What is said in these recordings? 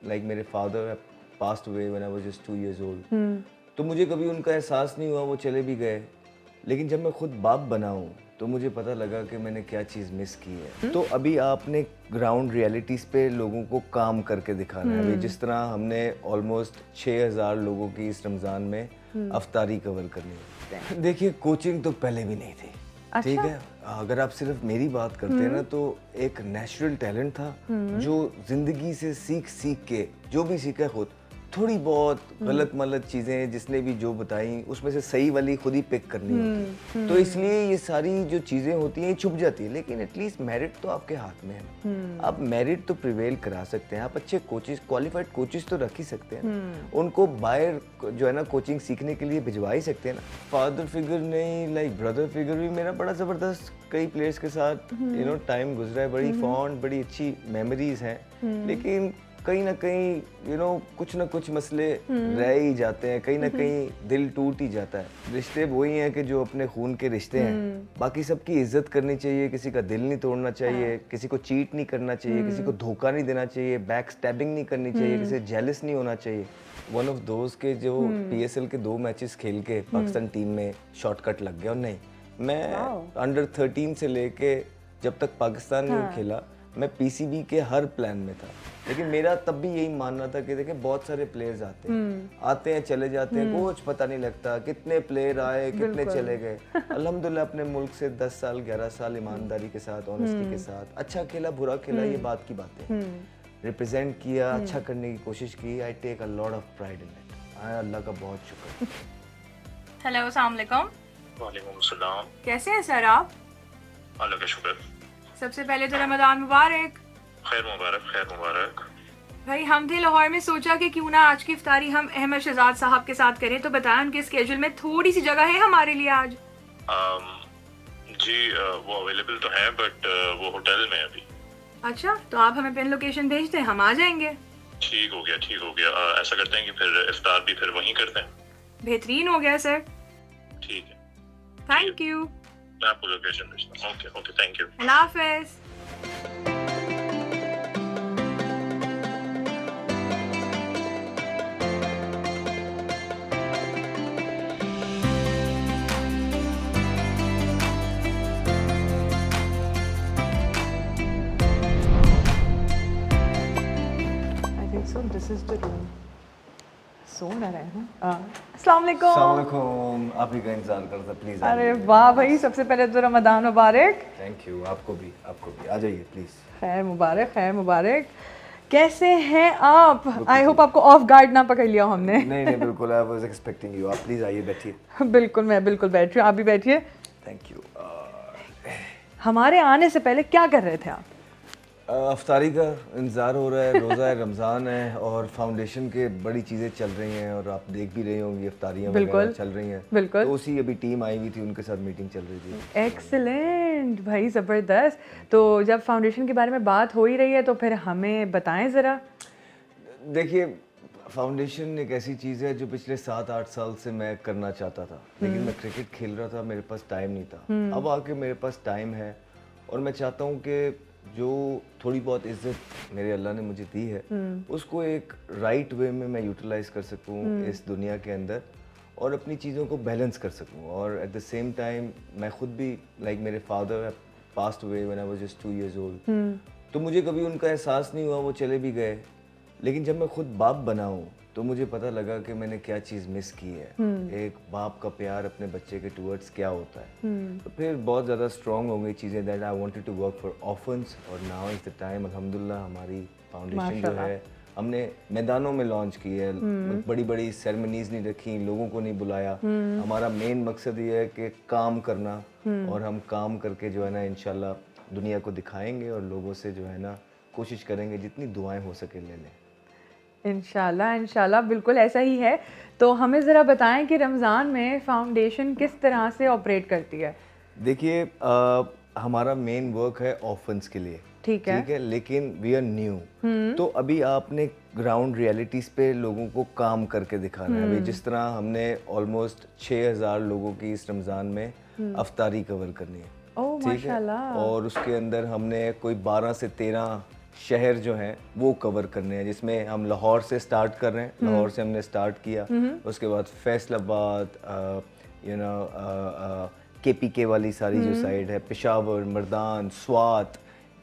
Like मेरे father passed away when I was just 2 years old। तो मुझे कभी उनका एहसास नहीं हुआ, वो चले भी गए। लेकिन जब मैं खुद बाप बना हूँ तो मुझे पता लगा कि मैंने क्या चीज़ मिस की है। तो अभी आपने ग्राउंड रियलिटीज़ पे लोगों को काम करके दिखाना है। अभी जिस तरह हमने ऑलमोस्ट 6000 लोगों की इस रमज़ान में अफ्तारी कवर करनी है। देखिए, कोचिंग तो पहले भी नहीं थी। ठीक है, अगर आप सिर्फ मेरी बात करते हैं ना, तो एक नेचुरल टैलेंट था जो जिंदगी से सीख सीख के जो भी सीखा खुद, थोड़ी बहुत गलत मलत चीजें जिसने भी जो बताई उसमें से सही वाली खुद ही पिक करनी होती है। तो इसलिए ये सारी जो चीजें होती हैं ये छुप जाती है। लेकिन एटलीस्ट मेरिट तो आपके हाथ में है ना। आप मेरिट तो प्रिवेल करा सकते हैं। आप अच्छे कोचेस, क्वालिफाइड कोचेस तो रख ही सकते हैं ना। उनको बाहर जो है ना कोचिंग सीखने के लिए भिजवा ही सकते हैं ना। फादर फिगर नहीं, लाइक ब्रदर फिगर भी मेरा बड़ा जबरदस्त कई प्लेयर्स के साथ टाइम गुजरा है। बड़ी फॉन्ड, बड़ी अच्छी मेमोरीज हैं। लेकिन कहीं ना कहीं कुछ ना कुछ मसले रह ही जाते हैं। कहीं ना कहीं दिल टूट ही जाता है। रिश्ते वही हैं कि जो अपने खून के रिश्ते हैं। बाकी सबकी इज्जत करनी चाहिए, किसी का दिल नहीं तोड़ना चाहिए, किसी को चीट नहीं करना चाहिए, किसी को धोखा नहीं देना चाहिए, बैक स्टैबिंग नहीं करनी चाहिए, किसी से जेलस नहीं होना चाहिए। वन ऑफ दोस्त के जो PSL के 2 मैचेस खेल के पाकिस्तान टीम में शॉर्टकट लग गया। और नहीं, मैं अंडर 13 से लेके जब तक पाकिस्तान नहीं खेला, मैं PCB के हर प्लान में था। लेकिन मेरा तब भी यही मानना था कि देखें, बहुत सारे प्लेयर्स आते हैं चले जाते हैं, कुछ पता नहीं लगता कितने प्लेयर आए कितने चले गए। अल्हम्दुलिल्लाह अपने मुल्क से 10 साल 11 साल ईमानदारी के साथ, ऑनेस्टी के साथ, अच्छा खेला बुरा खेला ये बात की बात है, रिप्रेजेंट किया, अच्छा करने की कोशिश की। I take a lot of pride in it. अल्लाह का बहुत शुक्र। हेलो, अस्सलाम वालेकुम। वालेकुम सलाम। कैसे हैं सर आप? अल्लाह का शुक्र। सबसे पहले तो रमजान मुबारक। खैर मुबारक, खैर मुबारक। भाई, हम थे लाहौर में, सोचा कि क्यों ना आज की इफ्तारी हम अहमद शहजाद साहब के साथ करें। तो बताएं उनके स्केड्यूल में थोड़ी सी जगह है हमारे लिए आज? जी वो अवेलेबल तो है, बट वो होटल में है अभी। अच्छा, तो आप हमें पिन लोकेशन भेज दें, हम आ जाएंगे। ठीक हो गया, ठीक हो गया। ऐसा करते हैं कि फिर इफ्तार भी फिर वहीं करते हैं। बेहतरीन हो गया सर, ठीक है, थैंक यू। मैं आपको लोकेशन भेजता हूँ। Okay okay, thank you. Allah Hafiz. So this is the room. सो ना रहे हैं। अस्सलाम वालेकुम। अस्सलाम वालेकुम। आप ही का इंतजार करता, प्लीज। अरे वाह भाई, सबसे पहले तो रमदान मुबारक। Thank you. आपको भी, आपको भी। आ जाइए प्लीज। खैर मुबारक, खैर मुबारक। कैसे हैं आप? आई होप आपको ऑफ गार्ड ना पकड़ लिया हमने। नहीं नहीं, बिल्कुल। I was expecting you. आप प्लीज आइए, बैठिए। बिल्कुल, मैं बिल्कुल बैठ रही हूँ, आप भी बैठिए। Thank you. हमारे आने से पहले क्या कर रहे थे आप? अफ्तारी का इंतज़ार हो रहा है। रोज़ा है, रमज़ान है, और फाउंडेशन के बड़ी चीज़ें चल रही हैं, और आप देख भी रही होंगी अफ्तारियाँ वगैरह चल रही हैं। बिल्कुल। तो उसी अभी टीम आई हुई थी, उनके साथ मीटिंग चल रही थी। एक्सीलेंट भाई, ज़बरदस्त। तो जब फाउंडेशन के बारे में बात हो ही रही है तो फिर हमें बताएं ज़रा। देखिए, फाउंडेशन एक ऐसी चीज़ है जो पिछले 7-8 साल से मैं करना चाहता था, लेकिन मैं क्रिकेट खेल रहा था, मेरे पास टाइम नहीं था। अब आके मेरे पास टाइम है, और मैं चाहता हूँ कि जो थोड़ी बहुत इज्जत मेरे अल्लाह ने मुझे दी है, उसको एक राइट वे में मैं यूटिलाइज कर सकूँ इस दुनिया के अंदर, और अपनी चीज़ों को बैलेंस कर सकूँ। और एट द सेम टाइम मैं खुद भी, लाइक मेरे father passed away when I was just 2 years old। तो मुझे कभी उनका एहसास नहीं हुआ, वो चले भी गए। लेकिन जब मैं खुद बाप बना हूँ तो मुझे पता लगा कि मैंने क्या चीज़ मिस की है। एक बाप का प्यार अपने बच्चे के टूवर्ड्स क्या होता है। तो फिर बहुत ज़्यादा स्ट्रॉन्ग हो गई चीज़ें, that I wanted to work for orphans. और नाउ इज़ द टाइम। अल्हम्दुलिल्लाह हमारी फाउंडेशन जो है हमने मैदानों में लॉन्च की है। बड़ी बड़ी सेरेमनीज नहीं रखी, लोगों को नहीं बुलाया। हमारा मेन मकसद ये है कि काम करना, और हम काम करके जो है ना इंशाल्लाह दुनिया को दिखाएंगे, और लोगों से जो है ना कोशिश करेंगे जितनी दुआएं हो सके ले लें। इंशाल्लाह, इंशाल्लाह, बिल्कुल ऐसा ही है। तो हमें ज़रा बताएं कि रमज़ान में फाउंडेशन किस तरह से ऑपरेट करती है? देखिए, हमारा मेन वर्क है ऑर्फन्स के लिए, ठीक है। लेकिन वी आर न्यू। तो अभी आपने ग्राउंड रियलिटीज़ पे लोगों को काम करके दिखाना है। अभी जिस तरह हमने ऑलमोस्ट 6000 लोगों की इस रमज़ान में अफ्तारी कवर करनी है। ओह ठीक है, माशाल्लाह। और उसके अंदर हमने कोई 12 से 13 शहर जो हैं वो कवर करने हैं, जिसमें हम लाहौर से स्टार्ट कर रहे हैं। लाहौर से हमने स्टार्ट किया, उसके बाद फैसलाबाद, यू नो KPK वाली सारी जो साइड है, पेशावर, मर्दान, स्वात,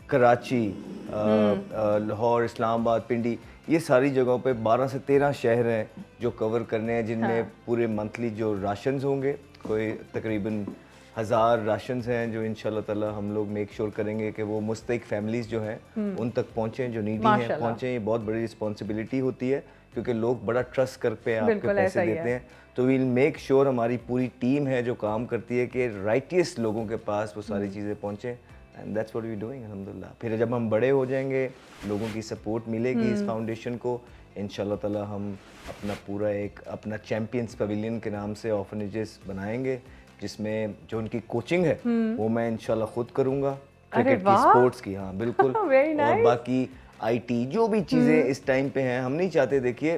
कराची, लाहौर, इस्लामाबाद, पिंडी, ये सारी जगहों पे 12 से 13 शहर हैं जो कवर करने हैं, जिनमें पूरे मंथली जो राशंस होंगे, कोई तकरीबन 1000 राशंस हैं जो इंशाल्लाह ताला हम लोग मेक श्योर करेंगे कि वो मुस्तहिक फैमिलीज़ जो हैं उन तक पहुँचें, जो नीडी हैं पहुँचें। ये बहुत बड़ी रिस्पॉन्सिबिलिटी होती है क्योंकि लोग बड़ा ट्रस्ट कर पे आपके पैसे देते हैं। तो वील मेक श्योर, हमारी पूरी टीम है जो काम करती है कि राइटियस्ट लोगों के पास वो सारी चीज़ें पहुँचें, and that's what we doing अल्हम्दुलिल्लाह। फिर जब हम बड़े हो जाएंगे, लोगों की सपोर्ट मिलेगी इस फाउंडेशन को, इंशाल्लाह ताला हम अपना पूरा एक अपना चैम्पियंस पवेलियन के नाम से ऑर्फनेजेस बनाएंगे, जिसमें जो उनकी कोचिंग है वो मैं इंशाल्लाह खुद करूँगा, क्रिकेट की, स्पोर्ट्स की। हाँ बिल्कुल। और बाकी IT जो भी चीज़ें इस टाइम पे हैं, हम नहीं चाहते, देखिए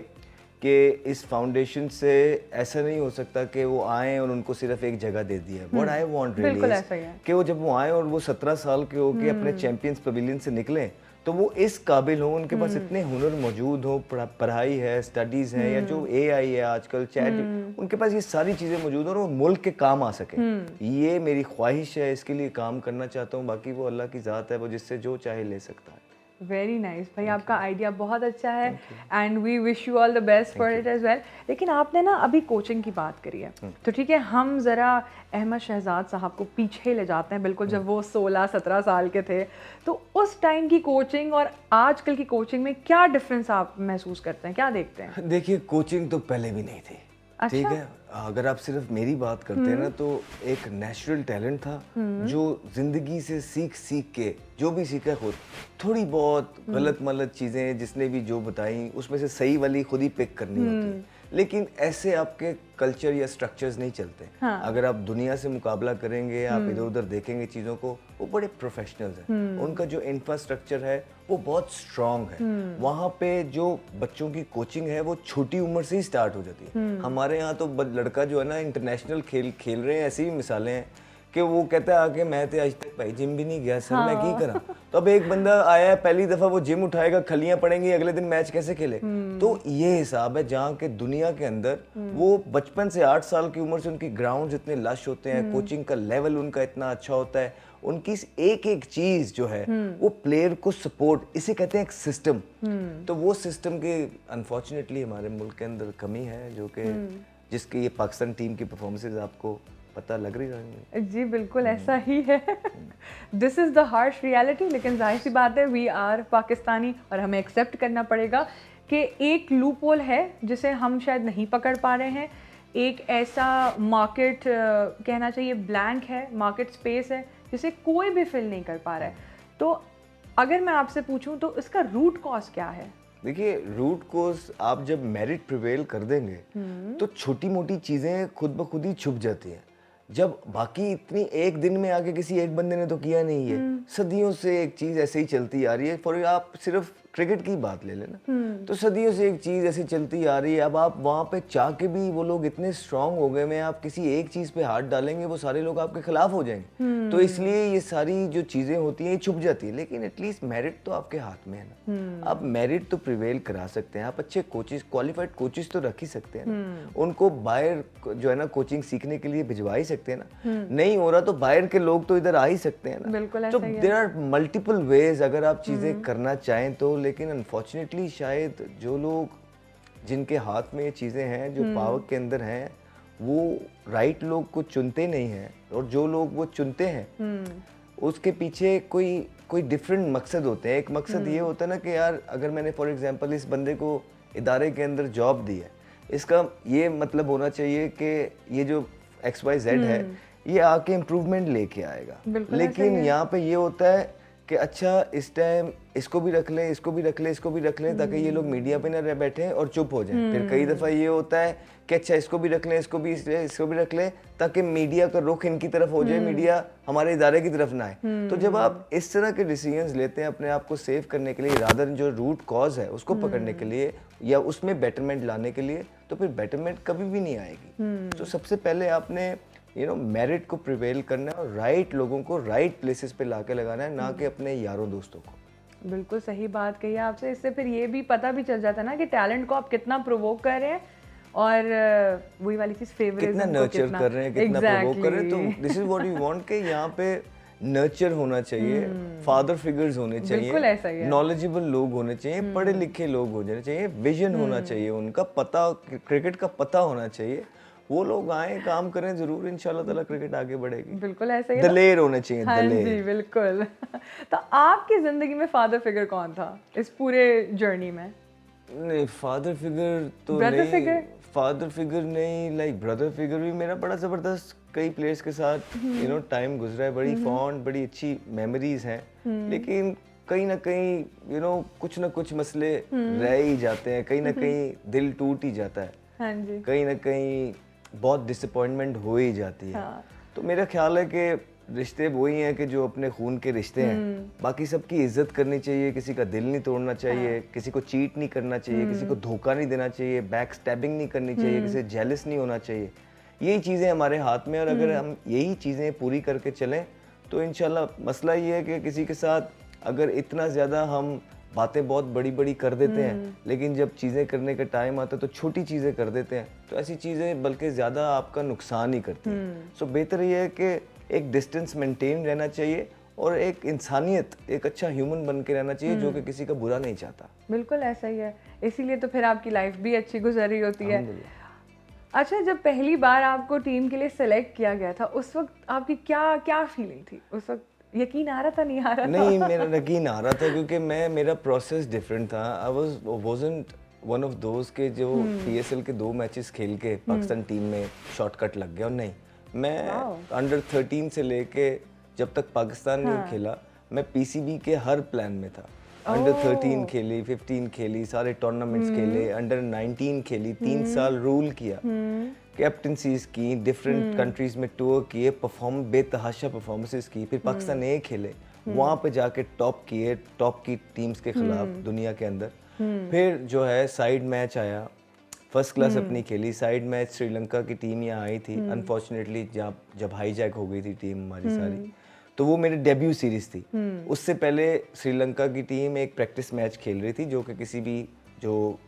कि इस फाउंडेशन से ऐसा नहीं हो सकता कि वो आए और उनको सिर्फ एक जगह दे दिया। व्हाट आई वांट रियली कि वो जब वो आए और वो 17 साल के हो के अपने चैंपियंस पवेलियन से निकलें, तो वो इस काबिल हो, उनके पास इतने हुनर मौजूद हो, पढ़ाई है, स्टडीज़ हैं, या जो AI है आजकल, चैट, उनके पास ये सारी चीज़ें मौजूद हो और वो मुल्क के काम आ सके। ये मेरी ख्वाहिश है, इसके लिए काम करना चाहता हूँ। बाकी वो अल्लाह की ज़ात है, वो जिससे जो चाहे ले सकता है। वेरी नाइस भाई, आपका आइडिया बहुत अच्छा है and we wish you all the best for it as well. लेकिन आपने ना अभी कोचिंग की बात करी है, तो ठीक है, हम ज़रा अहमद शहजाद साहब को पीछे ले जाते हैं, बिल्कुल जब वो 16-17 साल के थे, तो उस टाइम की कोचिंग और आजकल की कोचिंग में क्या डिफरेंस आप महसूस करते हैं, क्या देखते हैं? देखिए, कोचिंग तो पहले भी नहीं थी। अच्छा? ठीक है, अगर आप सिर्फ मेरी बात करते हैं ना, तो एक नेचुरल टैलेंट था जो जिंदगी से सीख के जो भी सीखा खुद, थोड़ी बहुत गलत मलत चीज़ें जिसने भी जो बताई, उसमें से सही वाली खुद ही पिक करनी होती है। लेकिन ऐसे आपके कल्चर या स्ट्रक्चर्स नहीं चलते। हाँ। अगर आप दुनिया से मुकाबला करेंगे, आप इधर उधर देखेंगे चीज़ों को, वो बड़े प्रोफेशनल्स हैं, उनका जो इंफ्रास्ट्रक्चर है वो बहुत स्ट्रॉन्ग है। वहाँ पे जो बच्चों की कोचिंग है वो छोटी उम्र से ही स्टार्ट हो जाती है। हमारे यहाँ तो लड़का जो है ना इंटरनेशनल खेल रहे हैं, ऐसी भी मिसालें हैं कि वो कहता है आके मैं तो आज तक भाई जिम भी नहीं गया सर, मैं की करा। तो अब एक बंदा आया है, पहली दफा वो जिम उठाएगा, खलियां पड़ेंगी, अगले दिन मैच कैसे खेले? तो ये हिसाब है जहाँ के दुनिया के अंदर वो बचपन से 8 साल की उम्र से उनकी ग्राउंड इतने लश होते हैं, कोचिंग का लेवल उनका इतना अच्छा होता है, उनकी एक एक चीज जो है वो प्लेयर को सपोर्ट, इसे कहते हैं एक सिस्टम। तो वो सिस्टम की अनफॉर्चुनेटली हमारे मुल्क के अंदर कमी है, जो कि जिसकी ये पाकिस्तान टीम की परफॉर्मेंसेज आपको पता लग रही है। जी बिल्कुल ऐसा ही है। This is the harsh reality. लेकिन जाहिर सी बात है, वी आर पाकिस्तानी और हमें एक्सेप्ट करना पड़ेगा कि एक लूप होल है जिसे हम शायद नहीं पकड़ पा रहे हैं। एक ऐसा मार्केट कहना चाहिए ब्लैंक है, मार्केट स्पेस है जिसे कोई भी फिल नहीं कर पा रहा है। तो अगर मैं आपसे पूछूं तो इसका रूट कॉज क्या है? देखिए, रूट कोज आप जब मेरिट प्रिवेल कर देंगे तो छोटी मोटी चीज़ें खुद ब खुद ही छुप जाती हैं। जब बाकी इतनी एक दिन में आके किसी एक बंदे ने तो किया नहीं है, सदियों से एक चीज़ ऐसे ही चलती आ रही है। फॉर आप सिर्फ क्रिकेट की बात ले लेना, तो सदियों से एक चीज़ ऐसी चलती आ रही है। अब आप वहाँ पे चाह के भी वो लोग इतने स्ट्रांग हो गए में, आप किसी एक चीज़ पे हाथ डालेंगे वो सारे लोग आपके खिलाफ हो जाएंगे। तो इसलिए ये सारी जो चीज़ें होती हैं ये छुप जाती है। लेकिन एटलीस्ट मेरिट तो आपके हाथ में है ना, आप मेरिट तो प्रिवेल करा सकते हैं। आप अच्छे कोचेस, क्वालिफाइड कोचेस तो रख ही सकते हैं ना, उनको बाहर जो है ना कोचिंग सीखने के लिए भिजवा ही सकते हैं ना। नहीं हो रहा तो बाहर के लोग तो इधर आ ही सकते हैं ना। तो देयर आर मल्टीपल वेज अगर आप चीज़ें करना चाहें तो। लेकिन अनफॉर्चुनेटली शायद जो लोग जिनके हाथ में ये चीज़ें हैं, जो पावर के अंदर हैं, वो राइट लोग को चुनते नहीं हैं, और जो लोग वो चुनते हैं उसके पीछे कोई डिफरेंट मकसद होते हैं। एक मकसद ये होता है ना कि यार अगर मैंने फॉर एग्जांपल इस बंदे को इदारे के अंदर जॉब दी है, इसका ये मतलब होना चाहिए कि ये जो XYZ है ये आके इम्प्रूवमेंट लेके आएगा। लेकिन यहाँ पे ये होता है कि अच्छा इस टाइम इसको भी रख लें, इसको भी रख लें, इसको भी रख लें, ताकि ये लोग मीडिया पे ना रह बैठे और चुप हो जाएं। फिर कई दफ़ा ये होता है कि अच्छा इसको भी रख लें, इसको भी रख लें, ताकि मीडिया का रुख इनकी तरफ हो जाए, मीडिया हमारे इदारे की तरफ ना आए। तो जब आप इस तरह के डिसीजंस लेते हैं अपने आप को सेव करने के लिए, रादर जो रूट कॉज है उसको पकड़ने के लिए या उसमें बेटरमेंट लाने के लिए, तो फिर बेटरमेंट कभी भी नहीं आएगी। तो सबसे पहले आपने मेरिट को प्रिवेल करना है और राइट लोगों को राइट प्लेसेस पे लाके लगाना है, ना कि अपने यारों दोस्तों को। बिल्कुल सही बात कही आपसे। इससे फिर ये भी पता भी चल जाता है ना कि टैलेंट को आप कितना प्रोवोक कर रहे हैं और वही वाली चीज फेवरेटिज्म कितना को नर्चर कर रहे हैं, कितना प्रोवोक कर रहे हैं। Exactly. तो this is what we want कि यहाँ पे नर्चर होना चाहिए, फादर फिगर्स होने बिल्कुल ऐसा ही चाहिए, है। नॉलेजेबल लोग होने चाहिए, पढ़े लिखे लोग होने चाहिए, विजन होना चाहिए, उनका पता, क्रिकेट का पता होना चाहिए। वो लोग आए, काम करें, जरूर इंशाल्लाह ताला क्रिकेट आगे बढ़ेगी। बिल्कुल ऐसा ही है। दलेर होने चाहिए, हाँ जी, दलेर। बिल्कुल। तो आपकी जिंदगी में फादर फिगर कौन था इस पूरे जर्नी में? नहीं, फादर फिगर तो Brother नहीं, figure? फादर फिगर नहीं, लाइक ब्रदर फिगर भी मेरा बड़ा ज़बरदस्त कई प्लेयर्स के साथ टाइम गुजरा है, बड़ी फॉन्ड, बड़ी अच्छी मेमोरीज हैं, लेकिन कहीं ना कहीं कुछ ना कुछ मसले रह ही जाते हैं, कहीं ना कहीं दिल टूट ही जाता है, हाँ जी। कहीं ना कहीं बहुत डिसअपॉइंटमेंट हो ही जाती है। हाँ। तो मेरा ख्याल है कि रिश्ते वही हैं कि जो अपने खून के रिश्ते हैं, बाकी सबकी इज्जत करनी चाहिए, किसी का दिल नहीं तोड़ना चाहिए, किसी को चीट नहीं करना चाहिए, किसी को धोखा नहीं देना चाहिए, बैक स्टैबिंग नहीं करनी चाहिए, किसी से जेलस नहीं होना चाहिए। यही चीज़ें हमारे हाथ में, और अगर हम यही चीज़ें पूरी करके चलें तो इंशाल्लाह। मसला ये है कि किसी के साथ अगर इतना ज़्यादा हम बातें बहुत बड़ी बड़ी कर देते हैं, लेकिन जब चीज़ें करने का टाइम आता है तो छोटी चीज़ें कर देते हैं, तो ऐसी चीज़ें बल्कि ज़्यादा आपका नुकसान ही करती हैं। सो बेहतर ये है कि एक डिस्टेंस मेंटेन रहना चाहिए और एक इंसानियत, एक अच्छा ह्यूमन बन के रहना चाहिए जो कि किसी का बुरा नहीं चाहता। बिल्कुल ऐसा ही है, इसीलिए तो फिर आपकी लाइफ भी अच्छी गुजर रही होती है। अच्छा, जब पहली बार आपको टीम के लिए सेलेक्ट किया गया था, उस वक्त आपकी क्या क्या फीलिंग थी? उस वक्त यकीन आ रहा था, नहीं आ रहा था? नहीं, मेरा यकीन आ रहा था क्योंकि मेरा प्रोसेस डिफरेंट था। आई वाजंट वन ऑफ दोस्त के जो PSL के 2 मैचेस खेल के पाकिस्तान टीम में शॉर्टकट लग गया। और नहीं, मैं अंडर 13 से लेके जब तक पाकिस्तान नहीं खेला, मैं PCB के हर प्लान में था। अंडर 13 खेली, 15 खेली, सारे टूर्नामेंट्स खेले, अंडर 19 खेली, 3 साल रूल किया, कैप्टनसीज की, डिफरेंट कंट्रीज में टूर किए, बेतहाशा परफॉर्मेंसेस की, फिर पाकिस्तान ए खेले, वहाँ पे जाके टॉप किए, टॉप की टीम्स के खिलाफ दुनिया के अंदर। फिर जो है साइड मैच आया, फर्स्ट क्लास अपनी खेली। साइड मैच श्रीलंका की टीम यहाँ आई थी, अनफॉर्चुनेटली जब हाईजैक हो गई थी टीम हमारी सारी, तो वो मेरी डेब्यू सीरीज थी। उससे पहले श्रीलंका की टीम एक प्रैक्टिस मैच खेल रही थी, जो कि किसी भी जो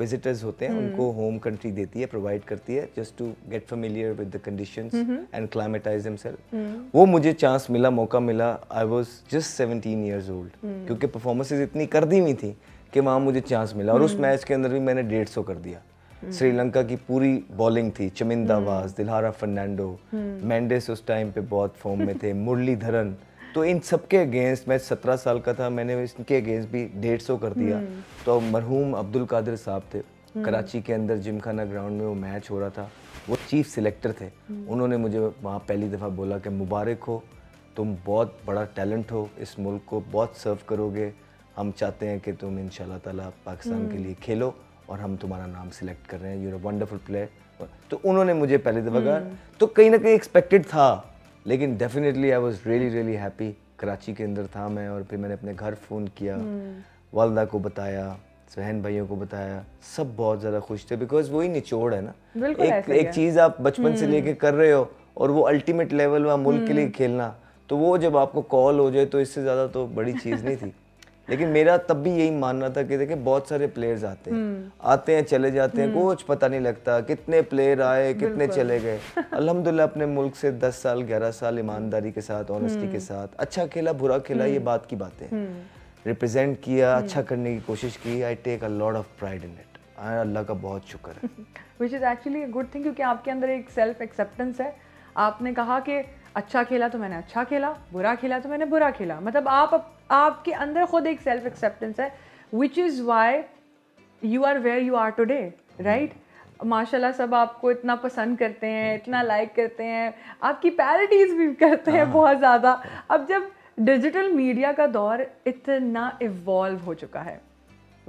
विजिटर्स होते हैं उनको होम कंट्री देती है, प्रोवाइड करती है, just to get familiar with the conditions and climatise themself. वो मुझे चांस मिला, मौका मिला। I was just 17 years old, क्योंकि परफॉर्मेंसेस इतनी कर दी हुई थी कि वहाँ मुझे चांस मिला। और उस मैच के अंदर भी मैंने 150 कर दिया। श्रीलंका की पूरी बॉलिंग थी, चमिंदा वाज, दिलहारा फर्नांडो, मेंडिस उस टाइम पे बहुत फॉर्म में थे, मुरलीधरन। तो इन सबके अगेंस्ट, मैं 17 साल का था, मैंने इनके अगेंस्ट भी 150 कर दिया। तो मरहूम अब्दुल कादिर साहब थे, कराची के अंदर जिमखाना ग्राउंड में वो मैच हो रहा था, वो चीफ सिलेक्टर थे। उन्होंने मुझे वहाँ पहली दफ़ा बोला कि मुबारक हो, तुम बहुत बड़ा टैलेंट हो, इस मुल्क को बहुत सर्व करोगे, हम चाहते हैं कि तुम इंशाल्लाह ताला पाकिस्तान के लिए खेलो और हम तुम्हारा नाम सिलेक्ट कर रहे हैं, you are a wonderful player. तो उन्होंने मुझे पहली दफ़ा कहा, तो कहीं ना कहीं एक्सपेक्टेड था, लेकिन definitely I was really really happy. Karachi के अंदर था मैं, और फिर मैंने अपने घर फ़ोन किया, वालदा को बताया, बहन भाइयों को बताया, सब बहुत ज़्यादा खुश थे, बिकॉज वही निचोड़ है ना, एक चीज़ आप बचपन से लेके कर रहे हो और वो अल्टीमेट लेवल वहाँ मुल्क के लिए खेलना, तो वो जब आपको कॉल हो जाए तो इससे ज़्यादा तो बड़ी चीज़ नहीं थी। लेकिन मेरा तब भी यही मानना था कि देखिए बहुत सारे प्लेयर्स आते हैं चले जाते हैं, कुछ पता नहीं लगता कितने प्लेयर आए कितने चले गए। अल्हम्दुलिल्लाह अपने मुल्क से 10 साल 11 साल ईमानदारी के साथ, ऑनेस्टी के साथ, अच्छा खेला बुरा खेला ये बात की बातें, रिप्रेजेंट किया, अच्छा करने की कोशिश की। I take a lot of pride in it. अल्लाह का बहुत शुक्र है। Which is actually a good thing, क्योंकि आपके अंदर एक सेल्फ एक्सेप्टेंस है। आपने कहा कि अच्छा खेला तो मैंने अच्छा खेला, बुरा खेला तो मैंने बुरा खेला, मतलब आपके अंदर खुद एक सेल्फ एक्सेप्टेंस है, which is why you are where you are today, right? माशाल्लाह सब आपको इतना पसंद करते हैं, इतना लाइक करते हैं, आपकी पैरोडीज भी करते हैं बहुत ज़्यादा। अब जब डिजिटल मीडिया का दौर इतना इवॉल्व हो चुका है,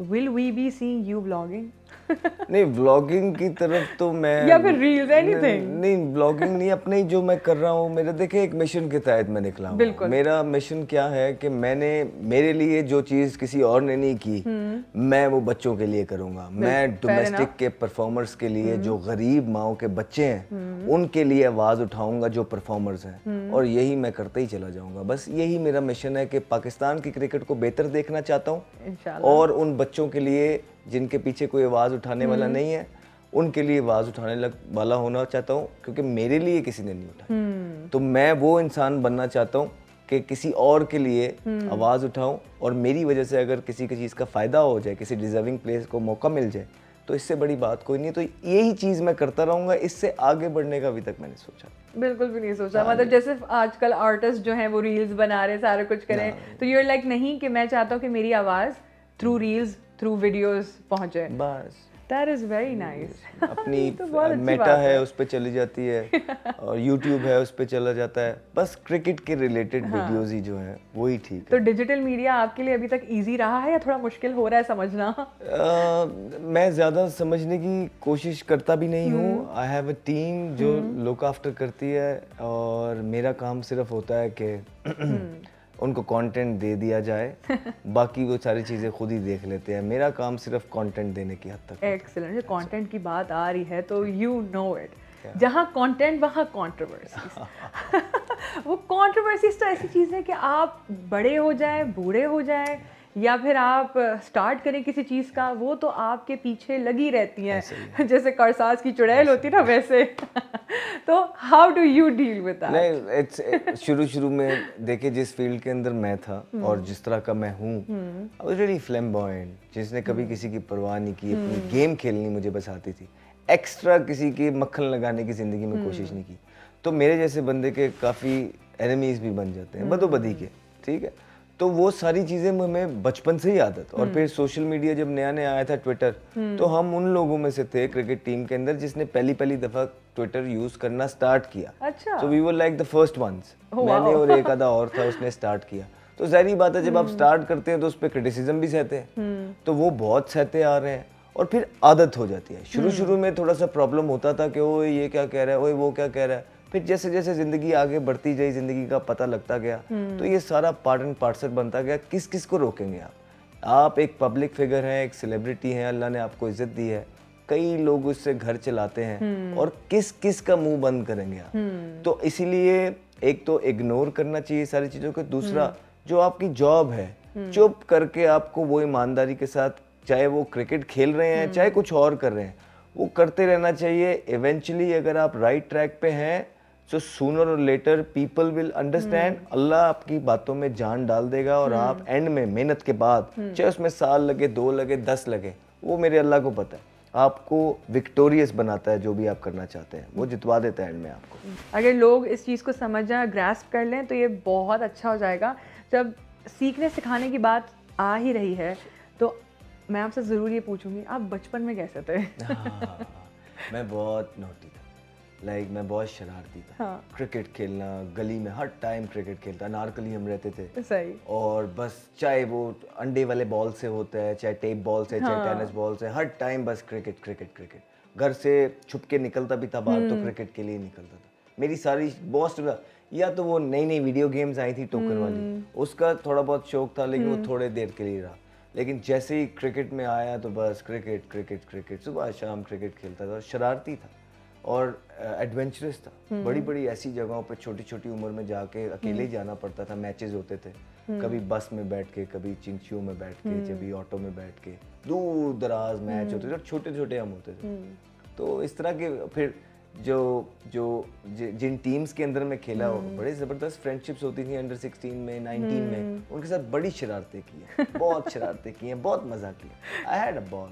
will we be seeing you vlogging? नहीं व्लॉगिंग की तरफ तो मैं या फिर reels, anything? नहीं व्लॉगिंग नहीं, अपने ही जो मैं कर रहा हूँ, मेरा देखिए एक मिशन के तहत मैं निकला हूँ। बिल्कुल। मेरा मिशन क्या है कि मैंने मेरे लिए जो चीज़ किसी और ने नहीं की, मैं वो बच्चों के लिए करूँगा। मैं डोमेस्टिक के परफॉर्मर्स के लिए, जो गरीब माओं के बच्चे हैं उनके लिए आवाज़ उठाऊंगा, जो परफॉर्मर्स हैं, और यही मैं करते ही चला जाऊँगा। बस यही मेरा मिशन है कि पाकिस्तान की क्रिकेट को बेहतर देखना चाहता हूँ, इंशाल्लाह। और उन बच्चों के लिए जिनके पीछे कोई आवाज़ उठाने वाला नहीं है, उनके लिए आवाज़ उठाने वाला होना चाहता हूँ, क्योंकि मेरे लिए किसी ने नहीं उठाई। तो मैं वो इंसान बनना चाहता हूँ कि किसी और के लिए आवाज़ उठाऊं, और मेरी वजह से अगर किसी की चीज़ का फ़ायदा हो जाए, किसी डिज़र्विंग प्लेस को मौका मिल जाए, तो इससे बड़ी बात कोई नहीं। तो यही चीज़ मैं करता रहूँगा, इससे आगे बढ़ने का अभी तक मैंने सोचा। बिल्कुल भी नहीं सोचा। मतलब जैसे आजकल आर्टिस्ट जो हैं वो रील्स बना रहे, सारा कुछ करें, तो यूर लाइक नहीं कि मैं चाहता हूँ कि मेरी आवाज़ थ्रू रील्स, थ्रू वीडियोस पहुँचे। बस दैट इज़ वेरी नाइस। अपनी तो बहुत अच्छी मेटा बात है उस पर चली जाती है, और यूट्यूब है उस पर चला जाता है। बस क्रिकेट के रिलेटेड वीडियोस ही जो हैं वही ठीक तो है। डिजिटल मीडिया आपके लिए अभी तक इजी रहा है या थोड़ा मुश्किल हो रहा है समझना? मैं ज़्यादा समझने की कोशिश करता भी नहीं हूँ। आई हैव अ टीम जो लुक आफ्टर करती है, और मेरा काम सिर्फ होता है कि उनको कंटेंट दे दिया जाए, बाकी वो सारी चीज़ें खुद ही देख लेते हैं। मेरा काम सिर्फ कंटेंट देने की हद तक है। एक्सीलेंट। कंटेंट की बात आ रही है तो यू नो इट, जहाँ कंटेंट वहाँ कंट्रोवर्सीज। वो कंट्रोवर्सीज तो ऐसी चीज़ है कि आप बड़े हो जाए, बूढ़े हो जाए, या फिर आप स्टार्ट करें किसी चीज़ का, वो तो आपके पीछे लगी रहती हैं। जैसे करसाज की चुड़ैल होती है ना, वैसे। तो how do you deal with that? नहीं, इट्स शुरू में देखिए जिस फील्ड के अंदर मैं था और जिस तरह का मैं हूँ, आई वाज रियली फ्लैम्बॉयंट, जिसने कभी किसी की परवाह नहीं की, अपनी गेम खेलनी मुझे बस आती थी, एक्स्ट्रा किसी के मक्खन लगाने की ज़िंदगी में कोशिश नहीं की। तो मेरे जैसे बंदे के काफ़ी एनिमीज भी बन जाते हैं बदोबदी के, ठीक है। तो वो सारी चीज़ें हमें बचपन से ही आदत। और फिर सोशल मीडिया जब नया नया आया था, ट्विटर, तो हम उन लोगों में से थे क्रिकेट टीम के अंदर जिसने पहली दफ़ा ट्विटर यूज़ करना स्टार्ट किया। अच्छा। तो we were like the first ones. मैंने और एक आधा और था उसने स्टार्ट किया। तो जाहिर बात है जब आप स्टार्ट करते हैं तो उस पर क्रिटिसिज्म भी सहते हैं, तो वो बहुत सहते आ रहे हैं, और फिर आदत हो जाती है। शुरू में थोड़ा सा प्रॉब्लम होता था कि ओए ये क्या कह रहा है, ओए वो क्या कह रहा है। फिर जैसे जैसे ज़िंदगी आगे बढ़ती गई, ज़िंदगी का पता लगता गया, तो ये सारा पार्ट एंड पार्सल बनता गया। किस किस को रोकेंगे आप एक पब्लिक फिगर हैं, एक सेलिब्रिटी हैं, अल्लाह ने आपको इज्जत दी है, कई लोग उससे घर चलाते हैं, और किस किस का मुंह बंद करेंगे आप। तो इसीलिए एक तो इग्नोर करना चाहिए सारी चीज़ों को, दूसरा जो आपकी जॉब है, चुप करके आपको वो ईमानदारी के साथ, चाहे वो क्रिकेट खेल रहे हैं चाहे कुछ और कर रहे हैं, वो करते रहना चाहिए। इवेंचुअली अगर आप राइट ट्रैक पे हैं, सो सूनर और लेटर पीपल विल अंडरस्टैंड। अल्लाह आपकी बातों में जान डाल देगा, और आप एंड में मेहनत के बाद, चाहे उसमें साल लगे, 2 लगे, 10 लगे, वो मेरे अल्लाह को पता है, आपको विक्टोरियस बनाता है। जो भी आप करना चाहते हैं वो जितवा देता है एंड में आपको। अगर लोग इस चीज़ को समझ जाए, ग्रास्प कर लें, तो ये बहुत अच्छा हो जाएगा। जब सीखने सिखाने की बात आ ही रही है, तो मैं आपसे ज़रूर ये पूछूंगी, आप बचपन में कैसे थे? मैं बहुत नोटी था, मैं बहुत शरारती था। हाँ। क्रिकेट खेलना, गली में हर टाइम क्रिकेट खेलता, नारकली हम रहते थे। सही। और बस चाहे वो अंडे वाले बॉल से होता है, चाहे टेप बॉल से, चाहे टेनिस बॉल से, हर टाइम बस क्रिकेट क्रिकेट क्रिकेट। घर से छुप के निकलता भी था बाहर, तो क्रिकेट के लिए निकलता था। मेरी सारी मोस्ट, या तो वो नई नई वीडियो गेम्स आई थी टोकन वाली, उसका थोड़ा बहुत शौक था, लेकिन वो थोड़े देर के लिए रहा। लेकिन जैसे ही क्रिकेट में आया तो बस क्रिकेट क्रिकेट क्रिकेट, सुबह शाम क्रिकेट खेलता था। शरारती था और एडवेंचरस था। बड़ी बड़ी ऐसी जगहों पे छोटी छोटी उम्र में जाके अकेले ही जाना पड़ता था। मैचेस होते थे, कभी बस में बैठ के, कभी चिंचियों में बैठ के, कभी ऑटो में बैठ के, दूर दराज मैच होते थे, और छोटे छोटे हम होते थे। तो इस तरह के फिर जिन टीम्स के अंदर मैं खेला, बड़े ज़बरदस्त फ्रेंडशिप्स होती थी अंडर 16 में, 19 में, उनके साथ बड़ी शरारतें की हैं, बहुत शरारतें की हैं, बहुत मज़ा किया। आई हैड अ बॉल,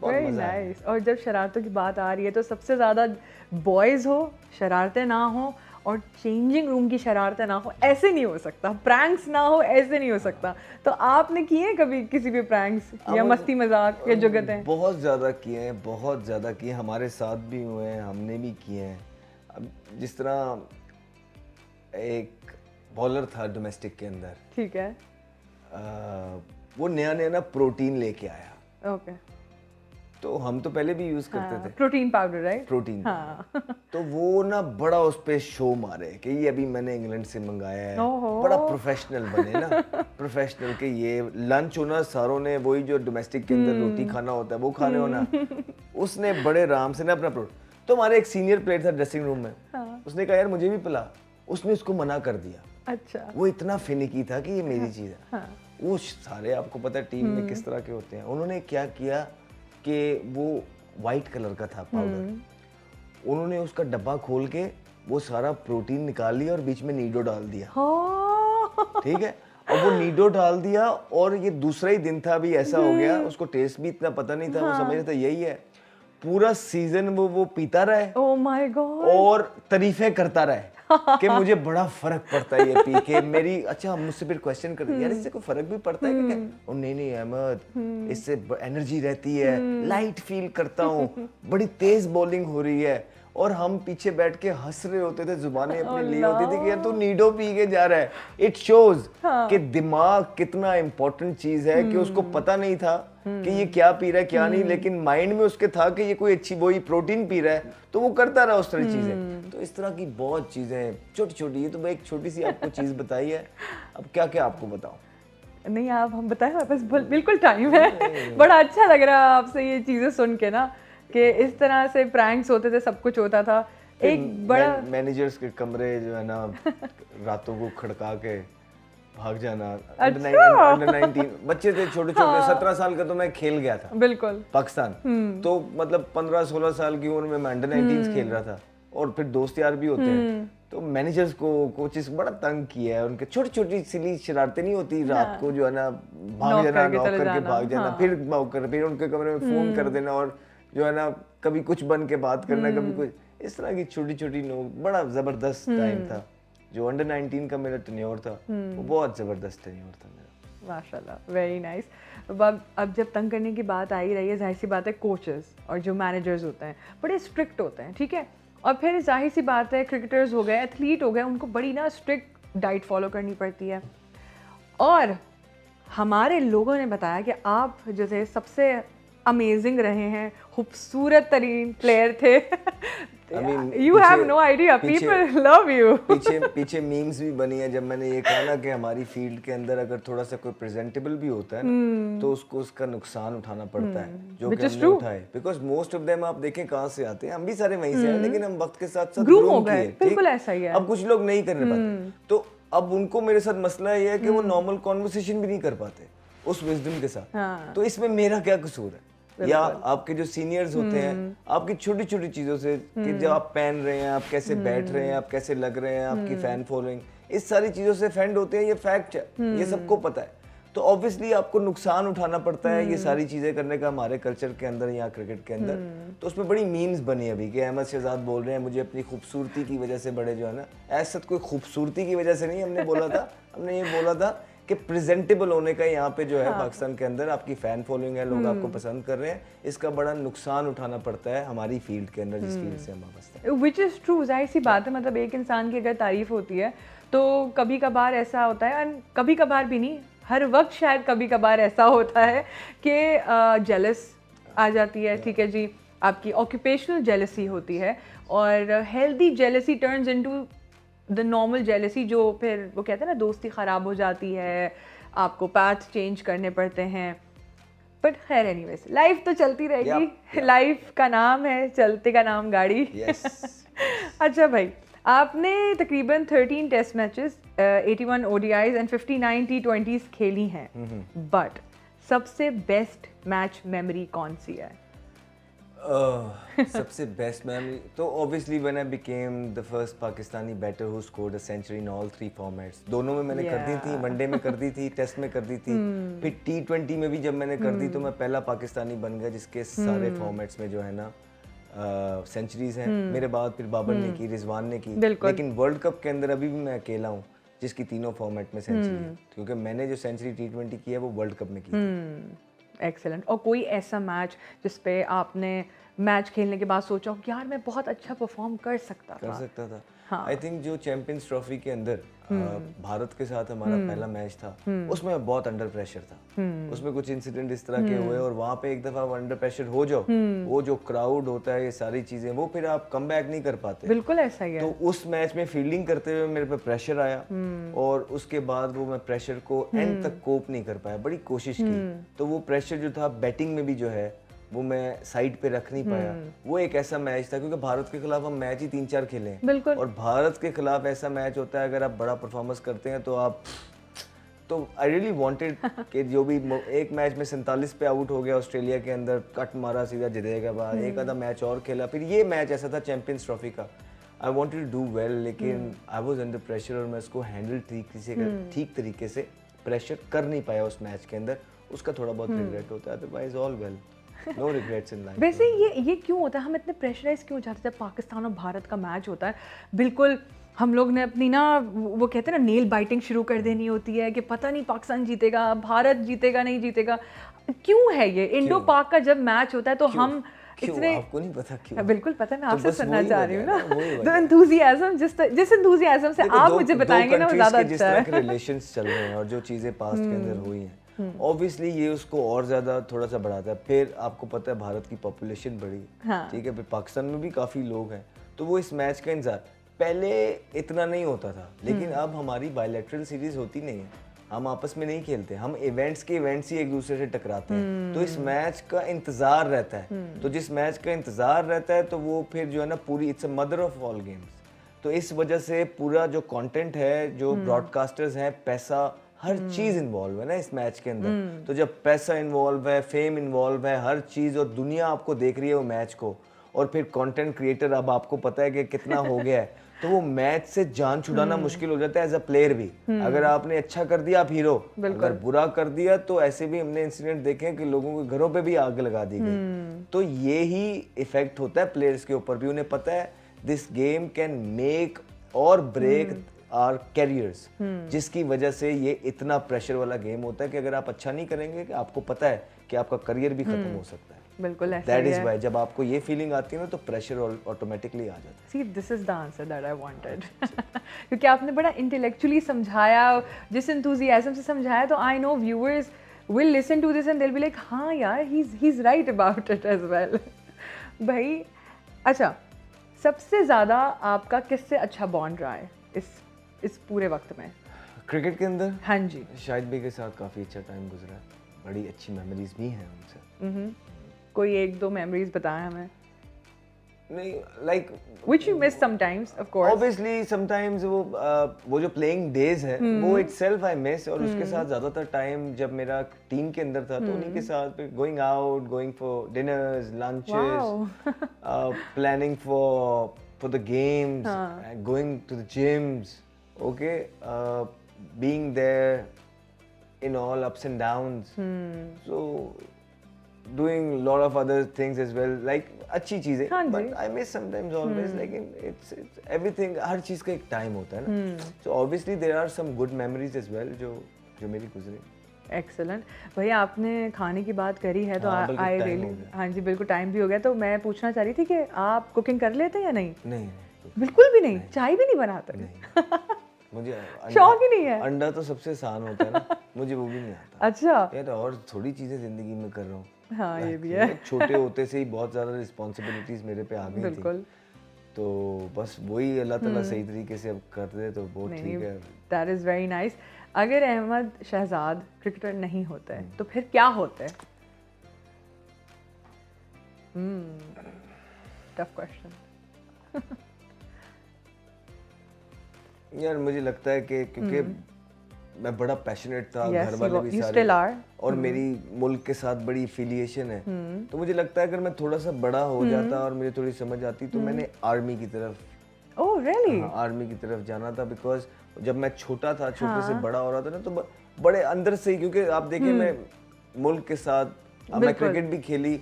बहुत वेरी मज़ा आया। नाइस। और जब शरारतों की बात आ रही है, तो सबसे ज़्यादा बॉयज़ हो, शरारतें ना हो, और चेंजिंग रूम की शरारतें ना हो, ऐसे नहीं हो सकता। प्रैंक्स ना हो, ऐसे नहीं हो सकता। तो आपने किए कभी किसी भी प्रैंक्स या मस्ती मजाक या जुगतें? बहुत ज़्यादा किए हैं, बहुत ज़्यादा किए हैं। हमारे साथ भी हुए हैं, हमने भी किए हैं। अब जिस तरह एक बॉलर था डोमेस्टिक के अंदर, ठीक है। वो नया नया ना प्रोटीन लेके आया, ओके। तो हम तो पहले भी यूज करते थे प्रोटीन पाउडर, राइट? प्रोटीन। हाँ। तो वो ना बड़ा उस पे शो मारे कि ये अभी मैंने इंग्लैंड से मंगाया है, ओहो। बड़ा प्रोफेशनल बने ना, प्रोफेशनल के ये लंच होना सारों ने वही जो डोमेस्टिक के अंदर रोटी खाना होता है वो खाने होना, उसने बड़े आराम से ना अपना तो हमारे एक सीनियर प्लेयर था ड्रेसिंग रूम में, उसने कहा यार मुझे भी पिला, उसने उसको मना कर दिया। अच्छा। वो इतना फिनिकी था कि ये मेरी चीज़ है। हाँ। वो सारे आपको पता है टीम में किस तरह के होते हैं। उन्होंने क्या किया कि वो वाइट कलर का था पाउडर, उन्होंने उसका डब्बा खोल के वो सारा प्रोटीन निकाल लिया और बीच में नीडो डाल दिया। ठीक है, अब वो नीडो डाल दिया और ये दूसरा ही दिन था, अभी ऐसा हो गया, उसको टेस्ट भी इतना पता नहीं था, वो समझ रहा था यही है। पूरा सीजन वो पीता रहे, ओह माय गॉड, और तारीफें करता रहे कि मुझे बड़ा फर्क पड़ता है ये पी के। मेरी अच्छा मुझसे फिर क्वेश्चन करते यार इससे कोई फर्क भी पड़ता है क्या? और नहीं अहमद, इससे एनर्जी रहती है, लाइट फील करता हूँ, बड़ी तेज बॉलिंग हो रही है। और हम पीछे बैठ के हंस रहे होते थे, जुबानें अपनी ली होती थी कि यार तू नीडो पी के जा रहा है। इट शोज कि दिमाग कितना इंपॉर्टेंट चीज है, कि उसको पता नहीं था कि ये क्या पी रहा है क्या नहीं, लेकिन माइंड में उसके था कि ये कोई अच्छी वही प्रोटीन पी रहा है, तो वो करता रहा उस तरह चीजें। तो इस तरह की बहुत चीजें छोटी छोटी, ये तो मैं एक छोटी सी आपको चीज बताई है, अब क्या क्या आपको बताऊं? नहीं आप हम बताएं, हमारे पास बिल्कुल टाइम है। बड़ा अच्छा लग रहा है आपसे ये चीजें सुन के ना, कि इस तरह से प्रैंक्स होते थे, सब कुछ होता था। एक बड़ा मैनेजर्स के कमरे जो है ना रातों को खड़का के भाग जाना। अच्छा। अंडर 19 बच्चे थे छोटे छोटे, 17 साल का तो मैं खेल गया था बिल्कुल पाकिस्तान, तो मतलब 15-16 साल की उम्र में मैं अंडर 19 खेल रहा था, और फिर दोस्त यार भी होते हैं। तो मैनेजर्स को कोचेस बड़ा तंग किया है, उनके छोटी छोटी सिली शरारतें नहीं होती, रात को जो है ना भाग जाना, नॉक करके भाग जाना, फिर नॉक कर, फिर उनके कमरे में फोन कर देना, और जो है ना कभी कुछ बन के बात करना, कभी कुछ, इस तरह की छोटी छोटी नोक। बड़ा जबरदस्त टाइम था जो अंडर 19 का मेरा टेन्योर था, वो बहुत जबरदस्त टेन्योर था मेरा। माशाल्लाह, वेरी नाइस। अब जब तंग करने की बात आ ही रही है, जाहिर सी बात है कोचेस और जो मैनेजर्स होते हैं बड़े स्ट्रिक्ट होते हैं, ठीक है। और फिर जाहिर सी बात है क्रिकेटर्स हो गए, एथलीट हो गए, उनको बड़ी ना स्ट्रिक्ट डाइट फॉलो करनी पड़ती है। और हमारे लोगों ने बताया कि आप जैसे सबसे अमेजिंग रहे हैं, खूबसूरत तरीन प्लेयर थे। You have no idea, people love you. पीछे मीम्स भी बनी है जब मैंने ये कहा ना कि हमारी फील्ड के अंदर अगर थोड़ा सा कोई प्रेजेंटेबल भी होता है ना, तो उसको उसका नुकसान उठाना पड़ता है, जो कि हमने उठाए। बिकॉज मोस्ट ऑफ देम आप देखें कहाँ से आते हैं, हम भी सारे वहीं से हैं, लेकिन हम वक्त के साथ साथ ग्रूम हो गए, बिल्कुल ऐसा ही है। अब कुछ लोग नहीं करने पाते, तो अब उनको मेरे साथ मसला ये है कि वो नॉर्मल कॉन्वर्सेशन भी नहीं कर पाते उस विजडम के साथ। तो इसमें मेरा क्या कसूर है? या आपके जो सीनियर्स होते हैं, आपकी छोटी छोटी चीजों से, कि जब आप पहन रहे हैं, आप कैसे बैठ रहे हैं, आप कैसे लग रहे हैं, आपकी फैन फॉलोइंग, इस सारी चीजों से फैंड होते हैं, ये फैक्ट है, ये सबको पता है। तो ऑब्वियसली आपको नुकसान उठाना पड़ता है ये सारी चीजें करने का, हमारे कल्चर के अंदर या क्रिकेट के अंदर। तो उसमें बड़ी मीम्स बनी अभी कि अहमद शहजाद बोल रहे हैं मुझे अपनी खूबसूरती की वजह से बड़े जो है ना, ऐसा कोई खूबसूरती की वजह से नहीं हमने बोला था, हमने ये बोला था कि प्रेजेंटेबल होने का यहाँ पे जो है पाकिस्तान के अंदर आपकी फैन फॉलोइंग है, लोग आपको पसंद कर रहे हैं, इसका बड़ा नुकसान उठाना पड़ता है हमारी फील्ड के अंदर, जिस फील्ड से हम वाबस्ता हैं। विच इज़ ट्रू, जाहिर सी बात है। मतलब एक इंसान की अगर तारीफ होती है तो कभी कभार ऐसा होता है, और कभी कभार भी नहीं, हर वक्त शायद कभी कभार ऐसा होता है कि जेलस आ जाती है, ठीक है जी, आपकी ऑक्यूपेशनल जेलसी होती है, और healthy jealousy turns into the normal jealousy, जो फिर वो कहते हैं ना दोस्ती ख़राब हो जाती है, आपको पाथ चेंज करने पड़ते हैं। बट खैर एनीवेज, लाइफ तो चलती रहेगी। लाइफ का नाम है चलते का नाम गाड़ी। अच्छा भाई, आपने तकरीबन 13 test matches, 81 ODIs and 59 T20s खेली हैं, बट सबसे बेस्ट मैच मेमोरी कौन सी है? सबसे बेस्ट मेमोरी तो obviously when I became the first Pakistani batter who scored a century in all 3 formats. दोनों में मैंने कर दी थी, वनडे में कर दी थी, टेस्ट में कर दी थी, फिर T20 में भी जब मैंने कर दी तो मैं पहला पाकिस्तानी बन गया जिसके सारे फॉर्मेट्स में जो है ना सेंचुरीज हैं। मेरे बाद फिर बाबर ने की, रिजवान ने की, लेकिन वर्ल्ड कप के अंदर अभी भी मैं अकेला हूँ जिसकी तीनों फॉर्मेट में सेंचुरी है, क्योंकि मैंने जो सेंचुरी T20 की है वो वर्ल्ड कप में की थी। एक्सेलेंट। और कोई ऐसा मैच जिस पे आपने मैच खेलने के बाद सोचा हो कि यार मैं बहुत अच्छा परफॉर्म कर सकता था? आई थिंक जो चैंपियंस ट्रॉफी के अंदर भारत के साथ हमारा पहला मैच था, उसमें बहुत अंडर प्रेशर था। उसमें कुछ इंसिडेंट इस तरह के हुए और वहाँ पे एक दफा अंडर प्रेशर हो जाओ, वो जो क्राउड होता है, ये सारी चीजें, वो फिर आप कम बैक नहीं कर पाते। बिल्कुल ऐसा ही है। तो उस मैच में फील्डिंग करते हुए मेरे पे प्रेशर आया और उसके बाद वो मैं प्रेशर को एंड तक कोप नहीं कर पाया, बड़ी कोशिश की। तो वो प्रेशर जो था बैटिंग में भी जो है वो मैं साइड पे रख नहीं पाया। वो एक ऐसा मैच था क्योंकि भारत के खिलाफ हम मैच ही 3-4 खेले हैं। बिल्कुल। और भारत के खिलाफ ऐसा मैच होता है अगर आप बड़ा परफॉर्मेंस करते हैं तो आप, तो आई रियली वांटेड कि जो भी एक मैच में 47 पे आउट हो गया ऑस्ट्रेलिया के अंदर, कट मारा सीधा जीतेगा बाद, एक आधा मैच और खेला, फिर ये मैच ऐसा था चैंपियंस ट्रॉफी का, I wanted to do well, लेकिन आई वाज अंडर प्रेशर और मैं उसको हैंडल ठीक तरीके से प्रेशर कर नहीं पाया उस मैच के अंदर। उसका थोड़ा बहुत रिग्रेट होता है, otherwise all well, no regrets in life. वैसे ये क्यों होता है, हम इतने प्रेशराइज क्यों हो जाते हैं जब पाकिस्तान और भारत का मैच होता है? बिल्कुल हम लोग ने अपनी ना वो कहते हैं ना नेल बाइटिंग शुरू कर देनी होती है कि पता नहीं पाकिस्तान जीतेगा, भारत जीतेगा, नहीं जीतेगा। क्यों है ये? इंडो पाक का जब मैच होता है तो हम इतने, आपको नहीं पता क्यों? बिल्कुल पता है, मैं आपसे बस सुनना वही चाह रही हूँ ना। वजह तो एंथुसियाज्म जिस एंथुसियाज्म से आप मुझे बताएंगे ना वो ज्यादा जिस अच्छा तरह के है। रिलेशंस चल रहे हैं और जो चीजें पास्ट के अंदर हुई हैं, ऑब्वियसली ये उसको और ज्यादा थोड़ा सा बढ़ाता है। फिर आपको पता है भारत की पॉपुलेशन बढ़ी, ठीक है, फिर पाकिस्तान में भी काफी लोग हैं, तो वो इस मैच का इंतजार, पहले इतना नहीं होता था, लेकिन अब हमारी बायलैटरल सीरीज होती नहीं है, हम आपस में नहीं खेलते, हम इवेंट्स के इवेंट्स ही एक दूसरे से टकराते हैं, तो इस मैच का इंतजार रहता है। तो जिस मैच का इंतजार रहता है तो वो फिर जो है ना पूरी, it's a mother of all games, तो इस वजह से पूरा जो कंटेंट है, जो ब्रॉडकास्टर्स हैं, पैसा, हर चीज इन्वॉल्व है ना इस मैच के अंदर। तो जब पैसा इन्वॉल्व है, फेम इन्वॉल्व है, हर चीज, और दुनिया आपको देख रही है वो मैच को, और फिर कंटेंट क्रिएटर, अब आपको पता है कि कितना हो गया है, तो वो मैच से जान छुड़ाना मुश्किल हो जाता है एज अ प्लेयर भी। अगर आपने अच्छा कर दिया आप हीरो, अगर बुरा कर दिया तो ऐसे भी हमने इंसिडेंट देखे हैं कि लोगों के घरों पे भी आग लगा दी गई। तो ये ही इफेक्ट होता है प्लेयर्स के ऊपर भी, उन्हें पता है दिस गेम कैन मेक और ब्रेक आवर कैरियर्स, जिसकी वजह से ये इतना प्रेशर वाला गेम होता है कि अगर आप अच्छा नहीं करेंगे कि आपको पता है कि आपका करियर भी खत्म हो सकता है। बिल्कुल ऐसा दैट ही इज है। वाई जब आपको ये फीलिंग आती है ना तो प्रेशर ऑटोमेटिकली आ जाता है। See, this is the answer that I wanted. क्योंकि आपने बड़ा इंटेलेक्चुअली समझाया, जिस enthusiasm से समझाया, तो I know viewers will listen to this and they'll be like, हाँ यार, he's right about it as well. भाई, अच्छा, सबसे ज़्यादा आपका किससे अच्छा बॉन्ड रहा है इस पूरे वक्त में? क्रिकेट के अंदर हाँ जी। शाहिद भाई के साथ काफ़ी अच्छा टाइम गुजरा है, बड़ी अच्छी मेमोरीज भी हैं उनसे। कोई एक दो मेमोरीज बताएं हमें। नहीं, like Which you miss sometimes, of course. Obviously sometimes वो जो प्लेइंग डेज है वो इटसेल्फ आई मिस, और उसके साथ ज़्यादातर टाइम जब मेरा टीम के अंदर था तो उन्हीं के साथ going out, going for dinners, lunches, planning for the games, going to the gyms, okay, being there in all ups and downs, so doing a lot of other things as well, like अच्छी चीजें, but I miss sometimes always, like it's everything, हर चीज का एक time होता है ना, so obviously there are some good memories as well जो मेरी गुजरी। एक्सेलेंट। भैया आपने खाने की बात करी है तो हाँ, बल्कि आई time रियली, हो गया। हाँ जी बिल्कुल टाइम भी हो गया, तो मैं पूछना चाह रही थी कि आप कुकिंग कर लेते हैं या नहीं? नहीं, बिल्कुल भी नहीं, चाय भी नहीं बनाते? नहीं मुझे शौक ही नहीं है। अंडा तो सबसे आसान होता है ना, मुझे वो भी नहीं आता। अच्छा यार और थोड़ी चीजें जिंदगी में कर रहा हूँ। हाँ ये भी है। छोटे होते से ही बहुत ज़्यादा रिस्पॉन्सिबिलिटीज मेरे पे आ गई थी, बिल्कुल। तो बस वही अल्लाह ताला सही तरीके से अब कर दे तो बहुत ठीक है। That is very nice. अगर अहमद शहजाद क्रिकेटर नहीं होता है तो फिर क्या होता है? Tough question. यार मुझे लगता है कि क्योंकि मैं बड़ा पैशनेट था, Yes, घर वाले भी you सारे, still are. और मेरी मुल्क के साथ बड़ी एफिलिएशन है, तो मुझे लगता है अगर मैं थोड़ा सा बड़ा हो जाता और मुझे थोड़ी समझ आती तो मैंने आर्मी की तरफ, ओह रियली? हाँ, आर्मी की तरफ जाना था, बिकॉज जब मैं छोटा था, छोटे से बड़ा हो रहा था ना, तो बड़े अंदर से ही, क्योंकि आप देखिए मैं मुल्क के साथ, मैं क्रिकेट भी खेली,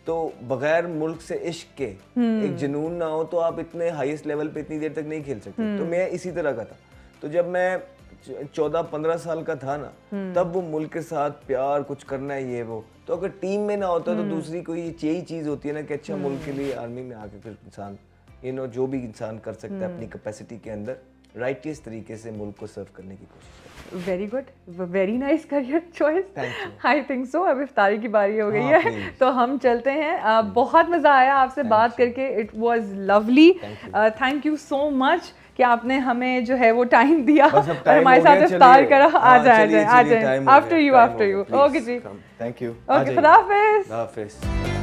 तो बगैर मुल्क से इश्क के एक जुनून ना हो तो आप इतने हाईएस्ट लेवल पे इतनी देर तक नहीं खेल सकते। तो मैं इसी तरह का था, तो जब मैं 14-15 साल का था ना, तब वो मुल्क के साथ प्यार, कुछ करना है ये वो, तो अगर टीम में ना होता तो दूसरी कोई यही चीज होती है ना कि अच्छा मुल्क के लिए आर्मी में आके फिर इंसान जो भी इंसान कर सकता है अपनी कैपेसिटी के अंदर राइटियस तरीके से मुल्क को सर्व करने की कोशिश करें। Very good, very nice career choice. Thank you. I think so. अब इफ्तारी की बारी हो गई हाँ, है please. तो हम चलते हैं। बहुत मज़ा आया आपसे बात करके, it was lovely. Thank you so much कि आपने हमें जो है वो टाइम दिया बस अब और time हमारे हो गया, साथ इफ्तार चलिए। करा। आ हाँ, जाए चलिए, आ चलिए, जाए time हो आफ्टर गया, यू time आफ्टर हो यू। गया, ओके please, जी, come. Thank you. ओके, खुदा हाफिज़। हाफिज़।